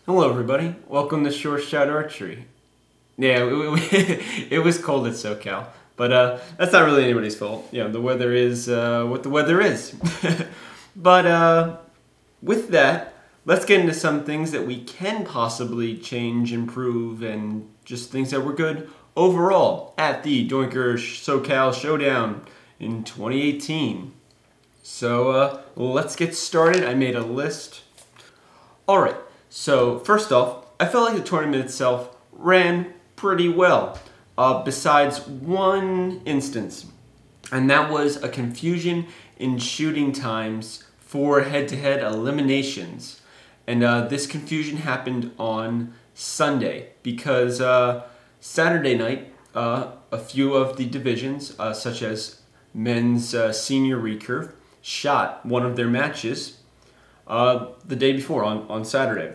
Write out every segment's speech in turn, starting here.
Hello everybody, welcome to Short Shot Archery. Yeah, it was cold at SoCal, but that's not really anybody's fault. You know, the weather is what the weather is. But with that, let's get into some things that we can possibly change, improve, and just things that were good overall at the Doinker SoCal Showdown in 2018. So let's get started. I made a list. Alright, so first off, I felt like the tournament itself ran pretty well, besides one instance, and that was a confusion in shooting times for head-to-head eliminations. And this confusion happened on Sunday because Saturday night, a few of the divisions, such as men's senior recurve, shot one of their matches the day before on Saturday.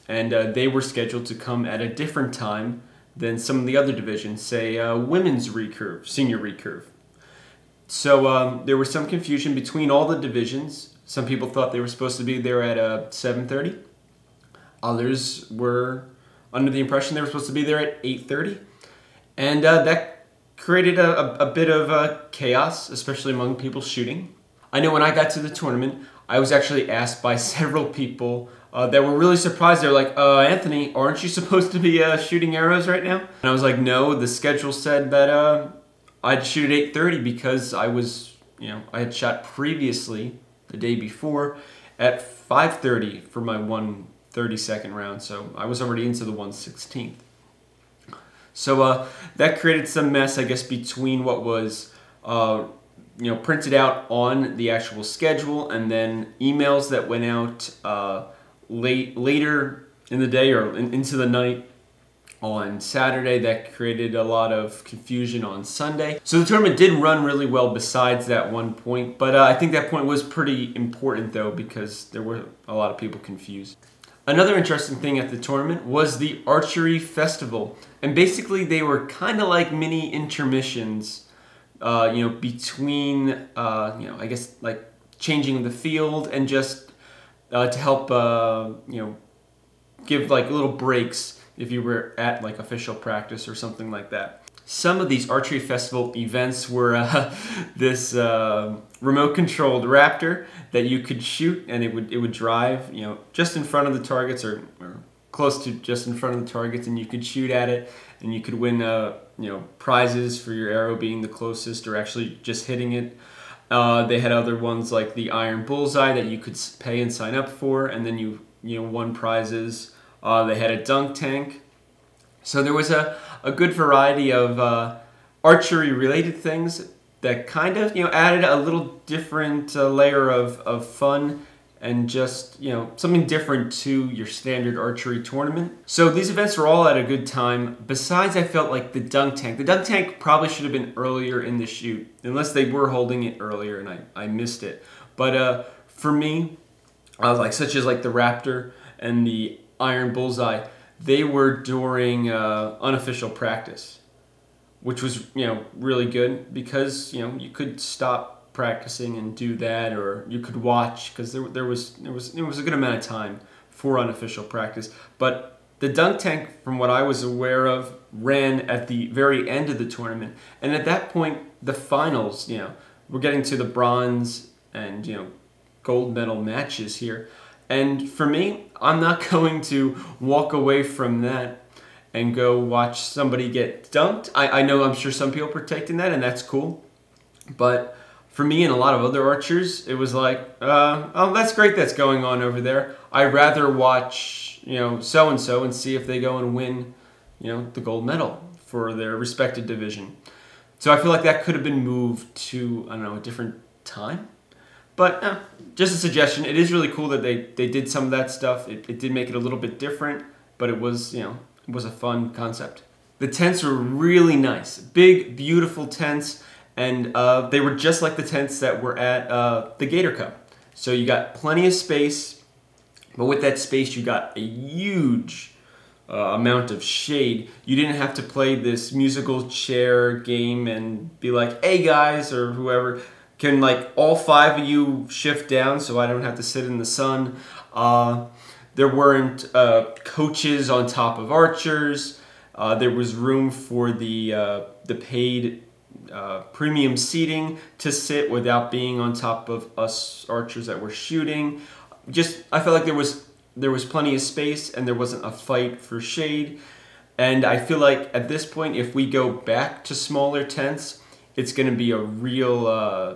And they were scheduled to come at a different time than some of the other divisions, say women's recurve, senior recurve. So there was some confusion between all the divisions. Some people thought they were supposed to be there at 7:30. Others were under the impression they were supposed to be there at 8:30. And that created a bit of chaos, especially among people shooting. I know when I got to the tournament, I was actually asked by several people that were really surprised. They were like, Anthony, aren't you supposed to be shooting arrows right now? And I was like, no, the schedule said that I'd shoot at 8:30 because I was, I had shot previously the day before at 5:30 for my 1/32nd round. So I was already into the 1/16th. So that created some mess, I guess, between what was printed out on the actual schedule and then emails that went out later in the day or into the night on Saturday. That created a lot of confusion on Sunday. So the tournament did run really well besides that one point, but I think that point was pretty important though because there were a lot of people confused. Another interesting thing at the tournament was the Archery Festival, and basically they were kind of like mini intermissions between, I guess like changing the field and just to help, give like little breaks if you were at like official practice or something like that. Some of these Archery Festival events were this remote controlled Raptor that you could shoot and it would drive, just in front of the targets or close to just in front of the targets, and you could shoot at it and you could win prizes for your arrow being the closest or actually just hitting it. They had other ones like the Iron Bullseye that you could pay and sign up for, and then you won prizes. They had a dunk tank. So there was a good variety of archery related things that kind of added a little different layer of fun and just something different to your standard archery tournament. So these events were all at a good time. Besides, I felt like the dunk tank. The dunk tank probably should have been earlier in the shoot, unless they were holding it earlier and I missed it. But for me, I was like, such as like the Raptor and the Iron Bullseye, they were during unofficial practice, which was really good because you could stop practicing and do that, or you could watch because there was a good amount of time for unofficial practice. But the dunk tank, from what I was aware of, ran at the very end of the tournament, and at that point the finals, we're getting to the bronze and gold medal matches here. And for me, I'm not going to walk away from that and go watch somebody get dunked. I'm sure some people partake in that, and that's cool. But for me and a lot of other archers, it was like, oh, that's great that's going on over there. I'd rather watch, so-and-so and see if they go and win, the gold medal for their respective division. So I feel like that could have been moved to, I don't know, a different time. But just a suggestion. It is really cool that they did some of that stuff. It did make it a little bit different, but it was, it was a fun concept. The tents were really nice. Big, beautiful tents, and they were just like the tents that were at the Gator Cup. So you got plenty of space, but with that space you got a huge amount of shade. You didn't have to play this musical chair game and be like, hey guys, or whoever, can like all 5 of you shift down so I don't have to sit in the sun? There weren't coaches on top of archers. There was room for the paid premium seating to sit without being on top of us archers that were shooting. I felt like there was plenty of space and there wasn't a fight for shade. And I feel like at this point, if we go back to smaller tents, it's going to be a real,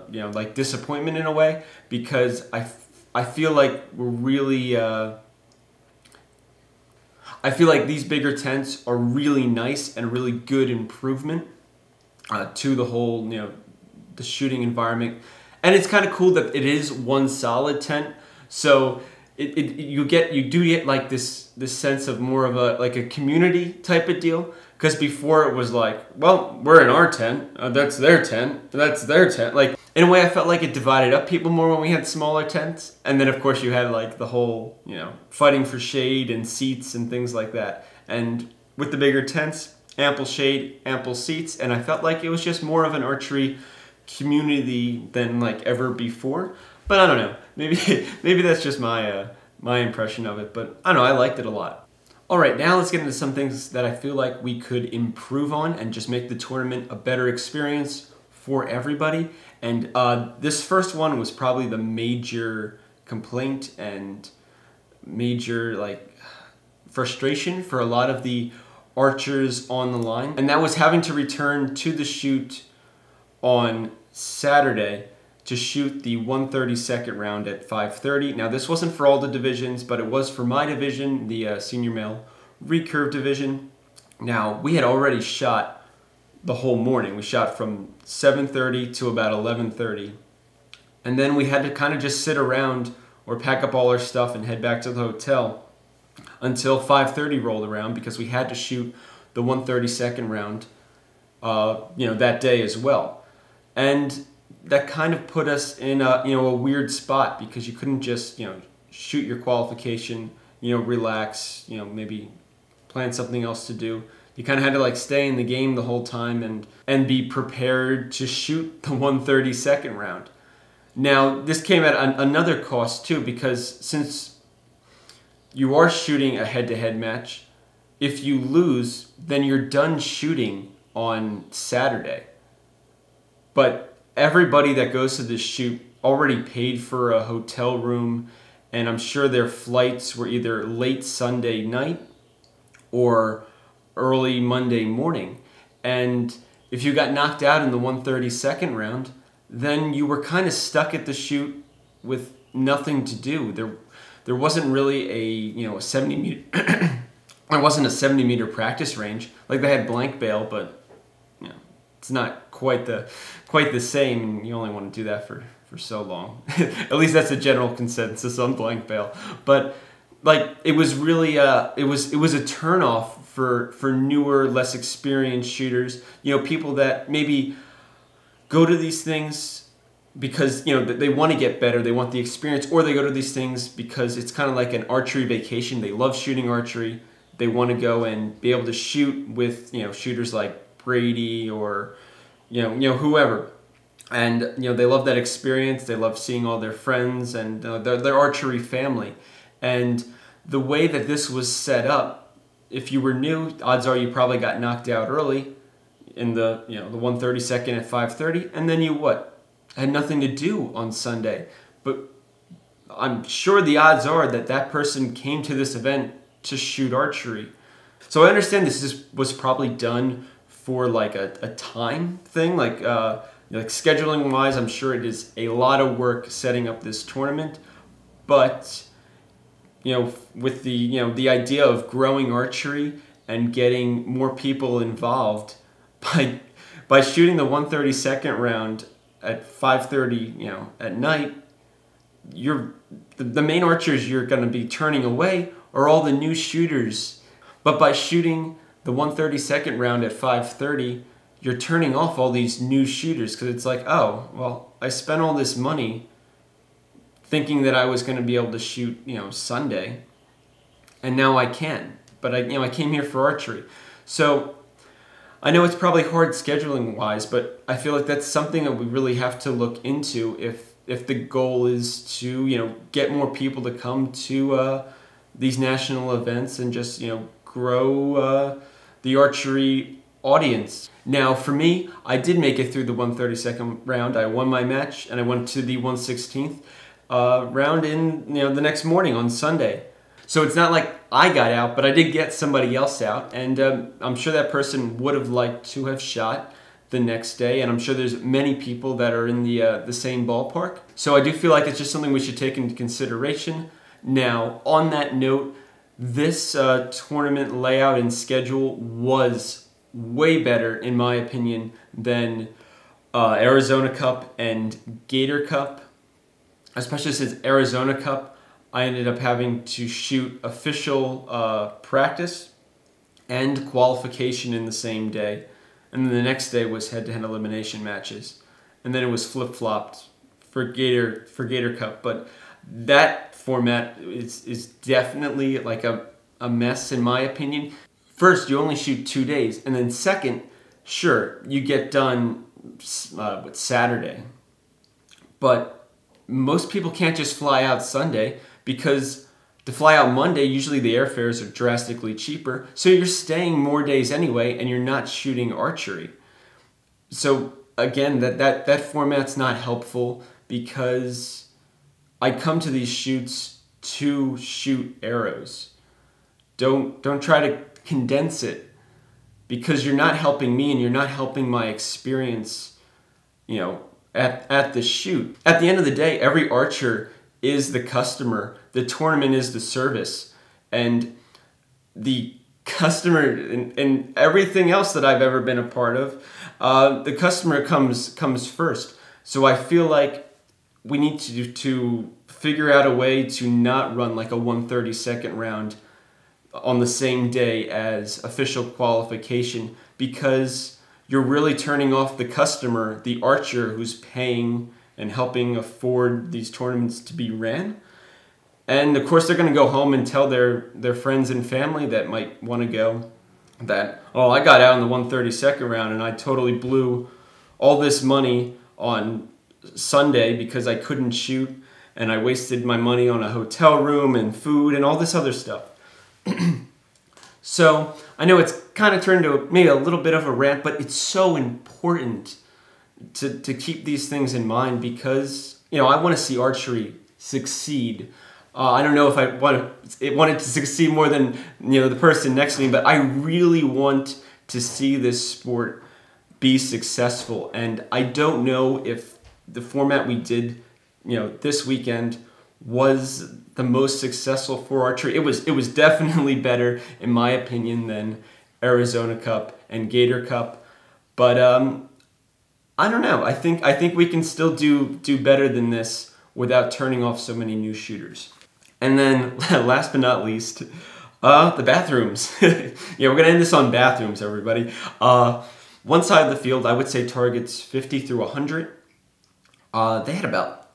like disappointment in a way, because I feel like we're really, I feel like these bigger tents are really nice and a really good improvement to the whole, the shooting environment. And it's kind of cool that it is one solid tent. So you do get like this sense of more of a community type of deal. Because before it was like, well, we're in our tent, that's their tent, that's their tent. Like, in a way, I felt like it divided up people more when we had smaller tents. And then, of course, you had like the whole, fighting for shade and seats and things like that. And with the bigger tents, ample shade, ample seats. And I felt like it was just more of an archery community than like ever before. But I don't know, maybe that's just my impression of it. But I don't know, I liked it a lot. All right, now let's get into some things that I feel like we could improve on and just make the tournament a better experience for everybody. And this first one was probably the major complaint and major frustration for a lot of the archers on the line. And that was having to return to the shoot on Saturday to shoot the 132nd round at 5:30. Now this wasn't for all the divisions, but it was for my division, the senior male recurve division. Now we had already shot the whole morning. We shot from 7:30 to about 11:30. And then we had to kind of just sit around or pack up all our stuff and head back to the hotel until 5:30 rolled around, because we had to shoot the 132nd round that day as well. And that kind of put us in a weird spot, because you couldn't just shoot your qualification, relax, maybe plan something else to do. You kind of had to stay in the game the whole time and be prepared to shoot the 132nd round. Now this came at another cost too, because since you are shooting a head-to-head match, if you lose, then you're done shooting on Saturday. But everybody that goes to this shoot already paid for a hotel room, and I'm sure their flights were either late Sunday night or early Monday morning. And if you got knocked out in the 132nd round, then you were kind of stuck at the shoot with nothing to do. There wasn't really a 70 meter there wasn't a 70 meter practice range. Like, they had blank bail, but it's not quite the same, and you only want to do that for so long. At least that's the general consensus on blank bail. But it was really it was a turnoff for newer, less experienced shooters. People that maybe go to these things because they want to get better, they want the experience, or they go to these things because it's kind of like an archery vacation. They love shooting archery. They want to go and be able to shoot with shooters like Brady or whoever, and they love that experience. They love seeing all their friends and their archery family. And the way that this was set up, if you were new, odds are you probably got knocked out early in the the 132nd at 5:30, and then you had nothing to do on Sunday. But I'm sure the odds are that person came to this event to shoot archery. So I understand this was probably done for a time thing, like scheduling wise. I'm sure it is a lot of work setting up this tournament, but with the idea of growing archery and getting more people involved by shooting the 132nd round at 5:30 at night, the main archers you're going to be turning away are all the new shooters. But by shooting the 132nd round at 5:30, you're turning off all these new shooters, because it's like, oh, well, I spent all this money thinking that I was going to be able to shoot, Sunday, and now I can. But I came here for archery. So I know it's probably hard scheduling wise, but I feel like that's something that we really have to look into if the goal is to, get more people to come to these national events and just, grow the archery audience. Now, for me, I did make it through the 132nd round. I won my match, and I went to the 116th round in the next morning on Sunday. So it's not like I got out, but I did get somebody else out, and I'm sure that person would have liked to have shot the next day, and I'm sure there's many people that are in the same ballpark. So I do feel like it's just something we should take into consideration. Now, on that note, this tournament layout and schedule was way better, in my opinion, than Arizona Cup and Gator Cup, especially since Arizona Cup, I ended up having to shoot official practice and qualification in the same day. And then the next day was head-to-head elimination matches. And then it was flip-flopped for Gator Cup. But that format is definitely like a mess, in my opinion. First, you only shoot 2 days. And then second, sure, you get done with Saturday. But most people can't just fly out Sunday, because to fly out Monday, usually the airfares are drastically cheaper. So you're staying more days anyway, and you're not shooting archery. So again, that format's not helpful, because I come to these shoots to shoot arrows. Don't try to condense it, because you're not helping me and you're not helping my experience, at the shoot. At the end of the day, every archer is the customer. The tournament is the service. And the customer, and everything else that I've ever been a part of, the customer comes first. So I feel like we need to figure out a way to not run like a 132nd round on the same day as official qualification, because you're really turning off the customer, the archer who's paying and helping afford these tournaments to be ran. And of course they're going to go home and tell their friends and family that might want to go that, oh, I got out in the 132nd round and I totally blew all this money on Sunday because I couldn't shoot, and I wasted my money on a hotel room and food and all this other stuff. So I know it's kind of turned into maybe a little bit of a rant, but it's so important to keep these things in mind, because I want to see archery succeed. I don't know if I want it to succeed more than the person next to me, but I really want to see this sport be successful. And I don't know if the format we did this weekend was the most successful for archery. It was definitely better, in my opinion, than Arizona Cup and Gator Cup. But I don't know. I think we can still do better than this without turning off so many new shooters. And then last but not least, the bathrooms. We're gonna end this on bathrooms, everybody. One side of the field, I would say targets 50 through 100. They had about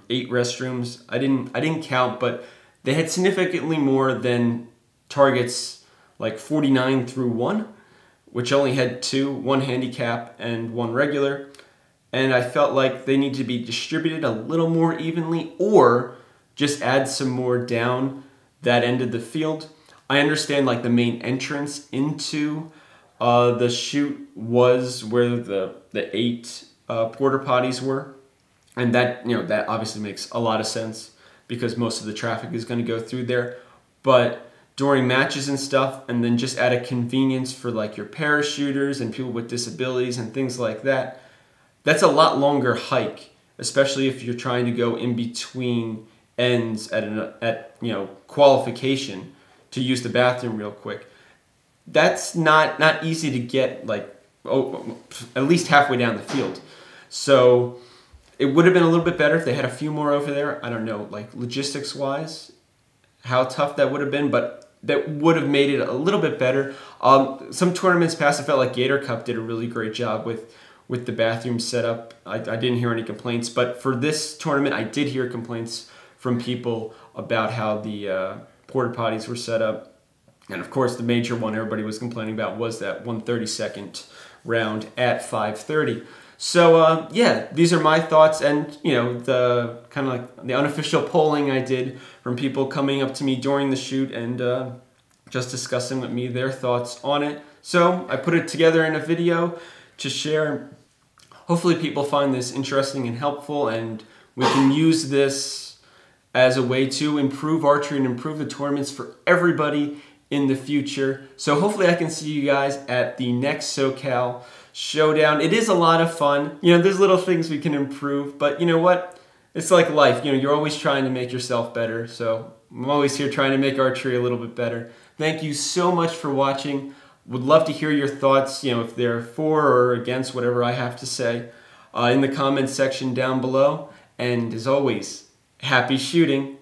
8 restrooms. I didn't count, but they had significantly more than targets like 49 through 1, which only had 2, 1 handicap and 1 regular. And I felt like they need to be distributed a little more evenly, or just add some more down that end of the field. I understand like the main entrance into the chute was where the 8 porta potties were. And that, that obviously makes a lot of sense, because most of the traffic is going to go through there. But during matches and stuff, and then just add a convenience for like your parachuters and people with disabilities and things like that, that's a lot longer hike, especially if you're trying to go in between ends at qualification to use the bathroom real quick. That's not easy to get like at least halfway down the field. So it would have been a little bit better if they had a few more over there. I don't know, like logistics wise, how tough that would have been, but that would have made it a little bit better. Some tournaments past, I felt like Gator Cup did a really great job with the bathroom setup. I didn't hear any complaints, but for this tournament, I did hear complaints from people about how the porta potties were set up. And of course, the major one everybody was complaining about was that 132nd round at 5:30. So yeah, these are my thoughts, and you know, the kind of like the unofficial polling I did from people coming up to me during the shoot and just discussing with me their thoughts on it. So I put it together in a video to share. Hopefully people find this interesting and helpful, and we can use this as a way to improve archery and improve the tournaments for everybody in the future. So hopefully I can see you guys at the next SoCal Showdown. It is a lot of fun. You know, there's little things we can improve, but you know what? It's like life. You know, you're always trying to make yourself better. So I'm always here trying to make archery a little bit better. Thank you so much for watching. Would love to hear your thoughts, you know, if they're for or against whatever I have to say in the comments section down below. And as always, happy shooting.